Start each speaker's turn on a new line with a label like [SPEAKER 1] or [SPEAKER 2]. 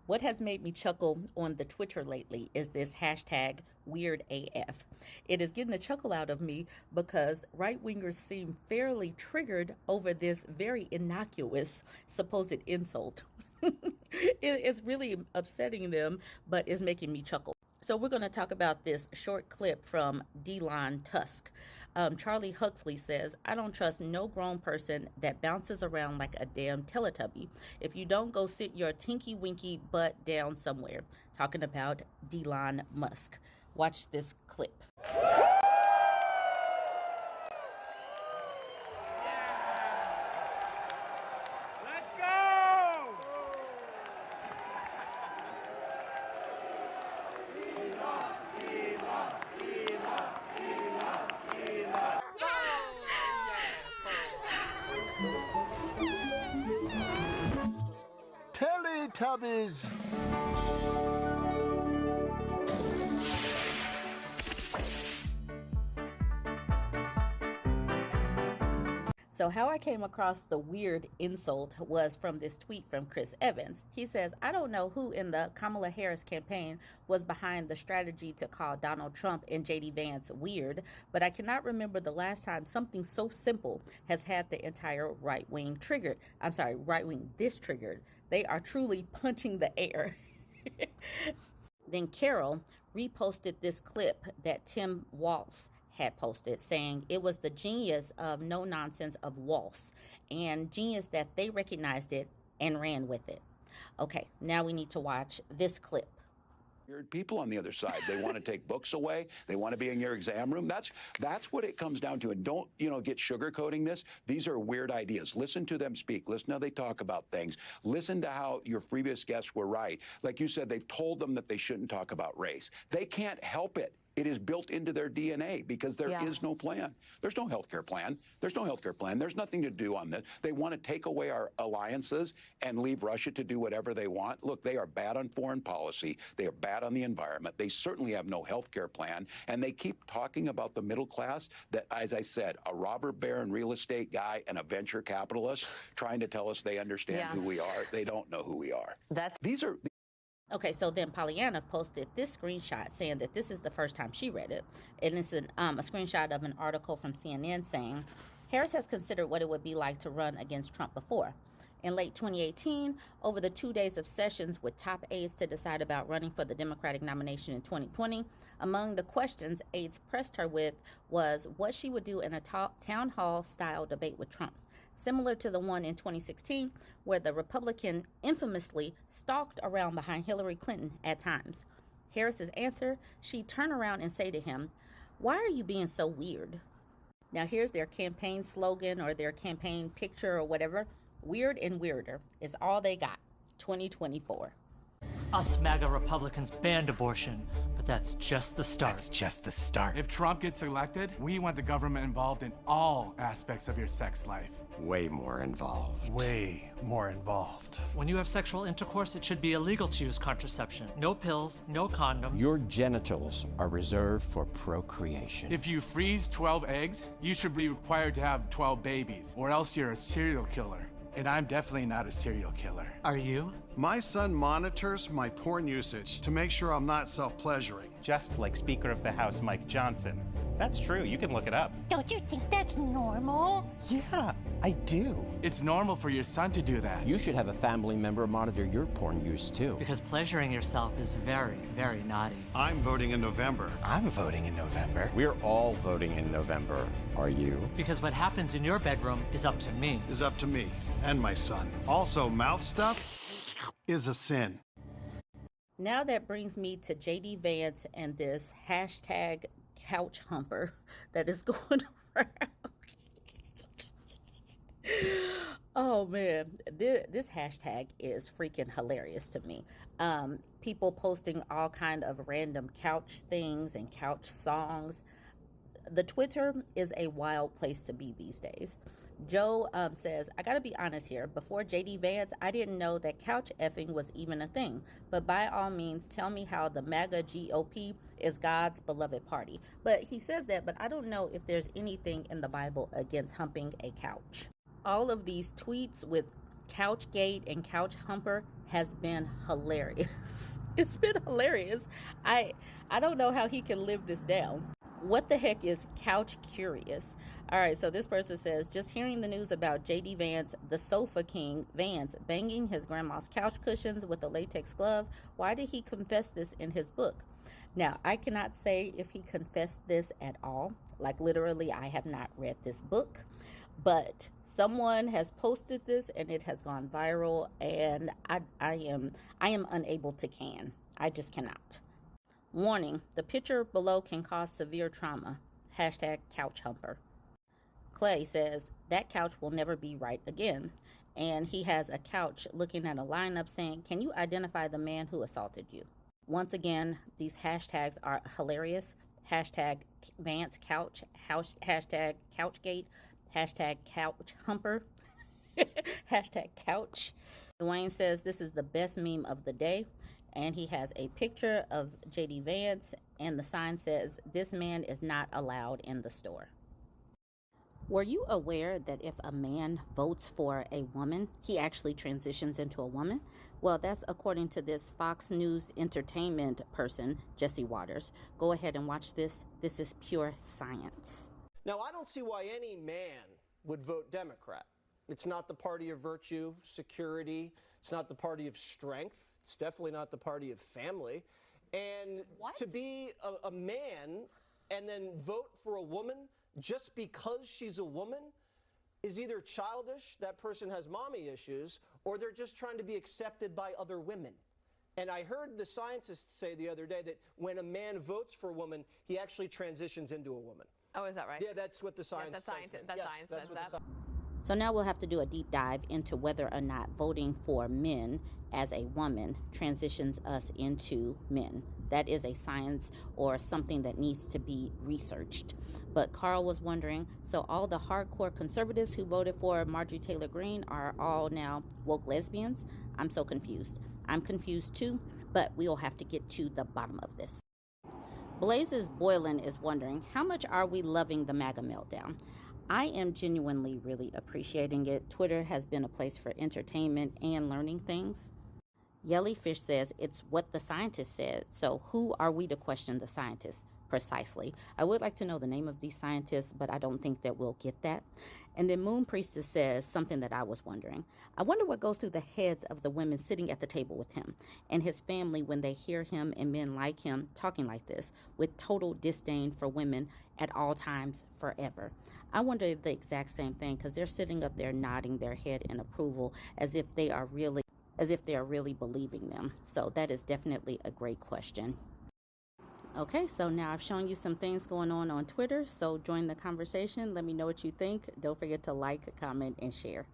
[SPEAKER 1] What has made me chuckle on the Twitter lately is this hashtag weird AF. It is getting a chuckle out of me because right wingers seem fairly triggered over this very innocuous supposed insult. It's really upsetting them, but it's making me chuckle. So we're going to talk about this short clip from Delon Tusk. Charlie Huxley says, I don't trust no grown person that bounces around like a damn Teletubby. If you don't go sit your tinky winky butt down somewhere. Talking about Elon Musk. Watch this clip.
[SPEAKER 2] Teletubbies.
[SPEAKER 1] So how I came across the weird insult was from this tweet from Chris Evans. He says, I don't know who in the Kamala Harris campaign was behind the strategy to call Donald Trump and JD Vance weird, but I cannot remember the last time something so simple has had the entire right wing triggered. This triggered. They are truly punching the air. Then Carol reposted this clip that Tim Walz had posted saying it was the genius of no nonsense of Walz and genius that they recognized it and ran with it. Okay, now we need to watch this clip.
[SPEAKER 3] Weird people on the other side. They want to take books away. They want to be in your exam room. That's what it comes down to. And don't, get sugarcoating this. These are weird ideas. Listen to them speak. Listen to how they talk about things. Listen to how your previous guests were right. Like you said, they've told them that they shouldn't talk about race. They can't help it. It is built into their DNA because there is no plan. There's no healthcare plan. There's no healthcare plan. There's nothing to do on this. They want to take away our alliances and leave Russia to do whatever they want. Look, they are bad on foreign policy. They are bad on the environment. They certainly have no healthcare plan. And they keep talking about the middle class that, as I said, a robber baron real estate guy and a venture capitalist trying to tell us they understand who we are. They don't know who we are.
[SPEAKER 1] Okay, so then Pollyanna posted this screenshot saying that this is the first time she read it. And it's a screenshot of an article from CNN saying, Harris has considered what it would be like to run against Trump before. In late 2018, over the 2 days of sessions with top aides to decide about running for the Democratic nomination in 2020, among the questions aides pressed her with was what she would do in a town hall style debate with Trump, similar to the one in 2016, where the Republican infamously stalked around behind Hillary Clinton at times. Harris's answer, she'd turn around and say to him, why are you being so weird? Now here's their campaign slogan or their campaign picture or whatever. Weird and weirder is all they got. 2024.
[SPEAKER 4] Us MAGA Republicans banned abortion, but that's just the start.
[SPEAKER 5] That's just the start.
[SPEAKER 6] If Trump gets elected, we want the government involved in all aspects of your sex life.
[SPEAKER 5] Way more involved.
[SPEAKER 2] Way more involved.
[SPEAKER 4] When you have sexual intercourse, it should be illegal to use contraception. No pills, no condoms.
[SPEAKER 5] Your genitals are reserved for procreation.
[SPEAKER 6] If you freeze 12 eggs, you should be required to have 12 babies, or else you're a serial killer. And I'm definitely not a serial killer.
[SPEAKER 4] Are you?
[SPEAKER 2] My son monitors my porn usage to make sure I'm not self-pleasuring.
[SPEAKER 7] Just like Speaker of the House Mike Johnson. That's true, you can look it up.
[SPEAKER 8] Don't you think that's normal?
[SPEAKER 5] Yeah, I do.
[SPEAKER 6] It's normal for your son to do that.
[SPEAKER 5] You should have a family member monitor your porn use too.
[SPEAKER 4] Because pleasuring yourself is very, very naughty.
[SPEAKER 2] I'm voting in November.
[SPEAKER 5] I'm voting in November. We're all voting in November. Are you?
[SPEAKER 4] Because what happens in your bedroom is up to me.
[SPEAKER 2] Is up to me and my son. Also, mouth stuff is a sin.
[SPEAKER 1] Now that brings me to JD Vance and this hashtag couch humper that is going around. Oh man, this hashtag is freaking hilarious to me. People posting all kind of random couch things and couch songs. The Twitter is a wild place to be these days. Joe says, I gotta be honest here. Before JD Vance, I didn't know that couch effing was even a thing. But by all means, tell me how the MAGA GOP is God's beloved party. But he says that, but I don't know if there's anything in the Bible against humping a couch. All of these tweets with Couchgate and Couch Humper has been hilarious. It's been hilarious. I don't know how he can live this down. What the heck is couch curious? All right, so this person says, just hearing the news about J.D. Vance, the sofa king, Vance, banging his grandma's couch cushions with a latex glove. Why did he confess this in his book? Now, I cannot say if he confessed this at all. Like, literally, I have not read this book. But someone has posted this, and it has gone viral, and I am unable to can. I just cannot. Warning, the picture below can cause severe trauma. Hashtag couch humper. Clay says, that couch will never be right again. And he has a couch looking at a lineup saying, can you identify the man who assaulted you? Once again, these hashtags are hilarious. Hashtag Vance Couch, hashtag Couchgate, hashtag Couch Humper, hashtag Couch. Dwayne says this is the best meme of the day. And he has a picture of J.D. Vance, and the sign says, this man is not allowed in the store. Were you aware that if a man votes for a woman, he actually transitions into a woman? Well, that's according to this Fox News entertainment person, Jesse Waters. Go ahead and watch this. This is pure science.
[SPEAKER 9] Now, I don't see why any man would vote Democrat. It's not the party of virtue, security. It's not the party of strength. It's definitely not the party of family. And to be a man and then vote for a woman just because she's a woman is either childish, that person has mommy issues, or they're just trying to be accepted by other women. And I heard the scientists say the other day that when a man votes for a woman, he actually transitions into a woman.
[SPEAKER 10] Oh, is that right?
[SPEAKER 9] Yeah, that's what the science says.
[SPEAKER 10] Science says that.
[SPEAKER 1] So now we'll have to do a deep dive into whether or not voting for men as a woman transitions us into men. That is a science or something that needs to be researched. But Carl was wondering, so all the hardcore conservatives who voted for Marjorie Taylor Greene are all now woke lesbians? I'm so confused. I'm confused too, but we'll have to get to the bottom of this. Blazes Boylan is wondering, how much are we loving the MAGA meltdown? I am genuinely really appreciating it. Twitter has been a place for entertainment and learning things. Yellyfish says it's what the scientists said. So who are we to question the scientists? Precisely. I would like to know the name of these scientists, but I don't think that we'll get that. And then Moon Priestess says something that I was wondering. I wonder what goes through the heads of the women sitting at the table with him and his family when they hear him and men like him talking like this with total disdain for women at all times forever. I wonder the exact same thing because they're sitting up there nodding their head in approval as if they are really believing them. So that is definitely a great question. Okay, so now I've shown you some things going on Twitter, so join the conversation. Let me know what you think. Don't forget to like, comment, and share.